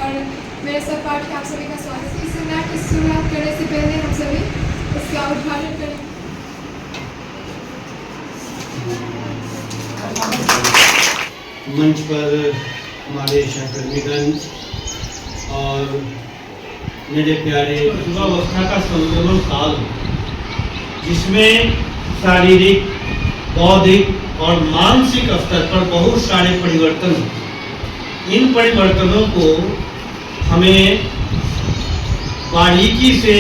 और मेरे सब पाठ के आप सभी का स्वागत है। इस सेमिनार की शुरुआत करने से पहले हम सभी इसका उद्घाटन करेंगे। मंच पर हमारे सहकर्मीगण और मेरे प्यारे युवावस्था का संतुलन काल जिसमें शारीरिक, बौद्धिक और मानसिक स्तर पर बहुत सारे परिवर्तन हैं। इन परिवर्तनों को हमें बारीकी से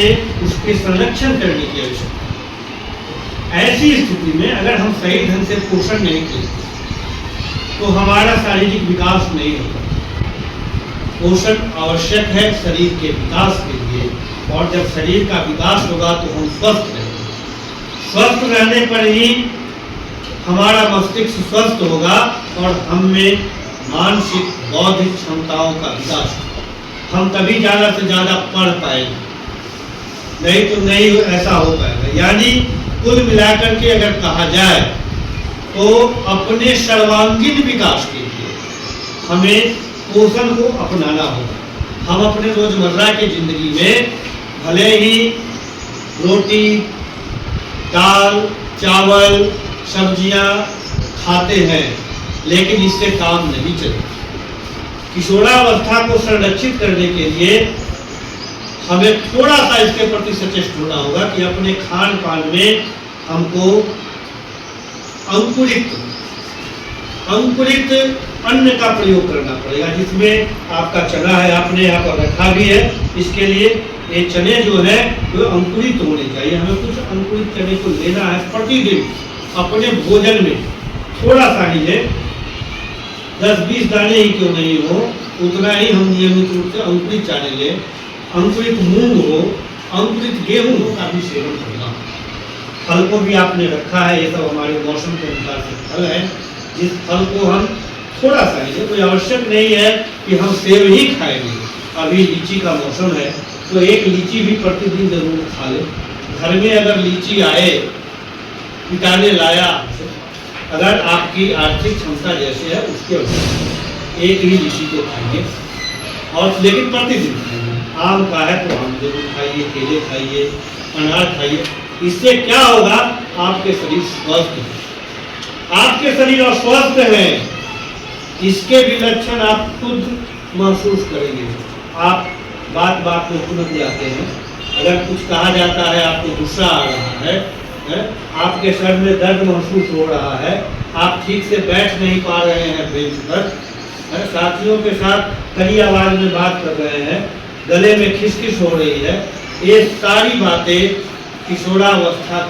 उसके संरक्षण करने की आवश्यकता है। ऐसी स्थिति में अगर हम सही ढंग से पोषण नहीं करते तो हमारा शारीरिक विकास नहीं होगा। पोषण आवश्यक है शरीर के विकास के लिए, और जब शरीर का विकास होगा तो हम स्वस्थ रहेंगे। स्वस्थ रहने पर ही हमारा मस्तिष्क स्वस्थ होगा और हम में मानसिक बौद्धिक क्षमताओं का विकास होगा। हम तभी ज़्यादा से ज़्यादा पढ़ पाएंगे, नहीं तो नहीं ऐसा हो पाएगा। यानी कुल मिलाकर के अगर कहा जाए तो अपने सर्वांगीण विकास के लिए हमें पोषण को अपनाना होगा। हम अपने रोजमर्रा की जिंदगी में भले ही रोटी, दाल, चावल, सब्जियां खाते हैं, लेकिन इससे काम नहीं चलेगा। किशोरावस्था को संरक्षित करने के लिए हमें थोड़ा सा इसके प्रति सचेत होना होगा कि अपने खान पान में हमको अंकुरित अन्न का प्रयोग करना पड़ेगा, जिसमें आपका चना है, आपने यहाँ पर रखा भी है। इसके लिए ये चने जो है वो अंकुरित होने चाहिए। हमें कुछ अंकुरित चने को लेना है प्रतिदिन अपने भोजन में, थोड़ा सा ही ले, 10-20 दाने ही क्यों नहीं हो, उतना ही हम नियमित रूप से अंकुरित चने ले। अंकुरित मूंग हो, अंकुरित गेहूं हो का भी सेवन करना। फल को भी आपने रखा है, ये सब हमारे मौसम के अनुसार से फल है, जिस फल को हम थोड़ा सा ही, कोई आवश्यक नहीं है कि हम सेब ही खाएंगे। अभी लीची का मौसम है तो एक लीची भी प्रतिदिन जरूर खा ले। घर में अगर लीची आए, पिता ने लाया, अगर आपकी आर्थिक क्षमता जैसे है उसके अनुसार एक ही लीची को खाइए, और लेकिन प्रतिदिन खाइए। आम का है तो आम जरूर खाइए, केले खाइए, अनार खाइए। इससे क्या होगा, आपके शरीर स्वस्थ है। आपके शरीर अस्वस्थ है, इसके भी लक्षण आप खुद महसूस करेंगे। आप बात बात में तुरंत जाते हैं, अगर कुछ कहा जाता है आपको गुस्सा आ रहा है, आपके सर में दर्द महसूस हो रहा है, आप ठीक से बैठ नहीं पा रहे हैं बेंच पर, साथियों के साथ कड़ी आवाज में बात कर रहे हैं, गले में खिसखिस हो रही है, ये सारी बातें किशोरावस्था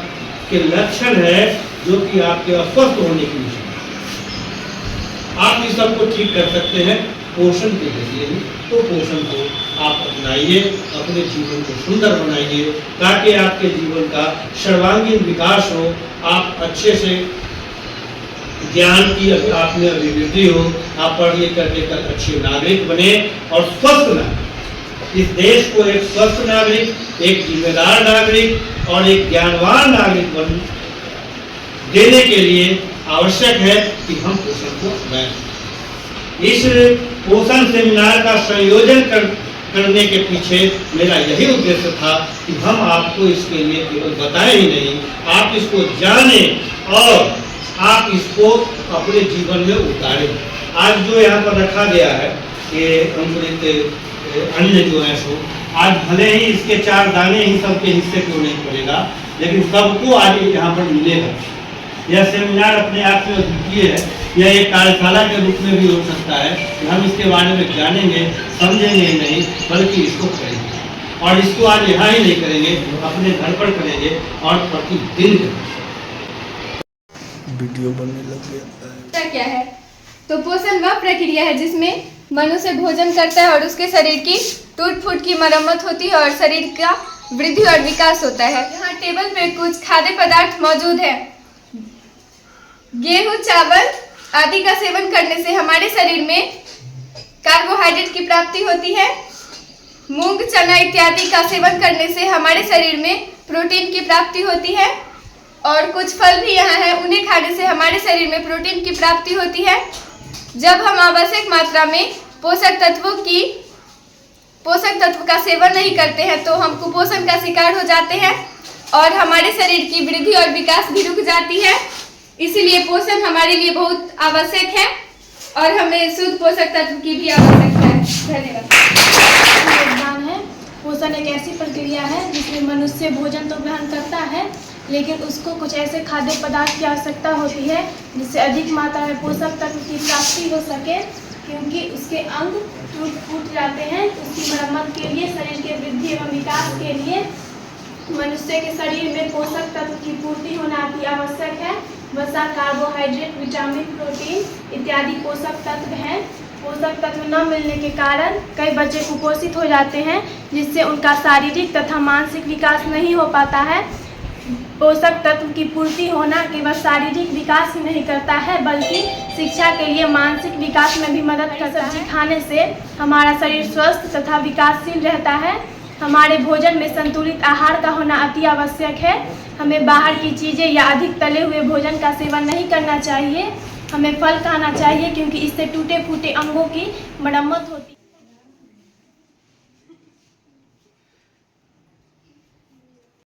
के लक्षण है जो कि आपके अस्वस्थ होने की निशानी। आप इस सबको ठीक कर सकते हैं पोषण के जरिए ही। तो पोषण को आप अपनाइए, अपने जीवन को सुंदर बनाइए, ताकि आपके जीवन का सर्वांगीण विकास हो, आप अच्छे से ज्ञान की आप में अभिवृद्धि हो, आप पढ़ लिख करके कल अच्छे नागरिक बने और स्वस्थ नागरिक। इस देश को एक स्वस्थ नागरिक, एक जिम्मेदार नागरिक और एक ज्ञानवान नागरिक बन देने के लिए आवश्यक है कि हम पोषण को अपनाएं। इस पोषण सेमिनार का संयोजन करने के पीछे मेरा यही उद्देश्य था कि हम आपको इसके लिए केवल बताएं ही नहीं, आप इसको जानें और आप इसको अपने जीवन में उतारें। आज जो यहाँ पर रखा गया है ये अंकुरित अन्न जो है सो, आज भले ही इसके 4 दाने ही सबके हिस्से क्यों नहीं पड़ेगा, लेकिन सबको आज यहाँ पर मिलेगा। यह सेमिनार अपने आप में अद्वितीय है। यह एक कार्यशाला के रूप में भी हो सकता है कि हम इसके बारे में जानेंगे, समझेंगे ही नहीं, बल्कि इसको करेंगे। और इसको आज यहाँ ही नहीं करेंगे, अपने घर पर करेंगे और प्रतिदिन करेंगे। वीडियो बनने लग गया। क्या है? तो पोषण वह प्रक्रिया है जिसमें मनुष्य भोजन करता है और उसके शरीर की टूट फूट की मरम्मत होती है और शरीर का वृद्धि और विकास होता है। यहाँ टेबल पे कुछ खाद्य पदार्थ मौजूद है। गेहूं, चावल आदि का सेवन करने से हमारे शरीर में कार्बोहाइड्रेट की प्राप्ति होती है। मूंग, चना इत्यादि का सेवन करने से हमारे शरीर में प्रोटीन की प्राप्ति होती है। और कुछ फल भी यहाँ है, उन्हें खाने से हमारे शरीर में प्रोटीन की प्राप्ति होती है। जब हम आवश्यक मात्रा में पोषक तत्वों की पोषक तत्व का सेवन नहीं करते हैं तो हम कुपोषण का शिकार हो जाते हैं और हमारे शरीर की वृद्धि और विकास भी रुक जाती है। इसीलिए पोषण हमारे लिए बहुत आवश्यक है और हमें शुद्ध पोषक तत्व की भी आवश्यकता है। धन्यवाद। योगदान है। पोषण एक ऐसी प्रक्रिया है जिसमें मनुष्य भोजन तो ग्रहण करता है, लेकिन उसको कुछ ऐसे खाद्य पदार्थ की आवश्यकता होती है जिससे अधिक मात्रा में पोषक तत्व की प्राप्ति हो सके, क्योंकि उसके अंग टूट जाते हैं। उसकी मरम्मत के लिए, शरीर के वृद्धि एवं विकास के लिए मनुष्य के शरीर में पोषक तत्व की पूर्ति होना अति आवश्यक है। वसा, कार्बोहाइड्रेट, विटामिन, प्रोटीन इत्यादि पोषक तत्व हैं। पोषक तत्व न मिलने के कारण कई बच्चे कुपोषित हो जाते हैं, जिससे उनका शारीरिक तथा मानसिक विकास नहीं हो पाता है। पोषक तत्व की पूर्ति होना केवल शारीरिक विकास ही नहीं करता है, बल्कि शिक्षा के लिए मानसिक विकास में भी मदद करता है। खाने से हमारा शरीर स्वस्थ तथा विकासशील रहता है। हमारे भोजन में संतुलित आहार का होना अति आवश्यक है। हमें बाहर की चीज़ें या अधिक तले हुए भोजन का सेवन नहीं करना चाहिए। हमें फल खाना चाहिए, क्योंकि इससे टूटे फूटे अंगों की मरम्मत होती है।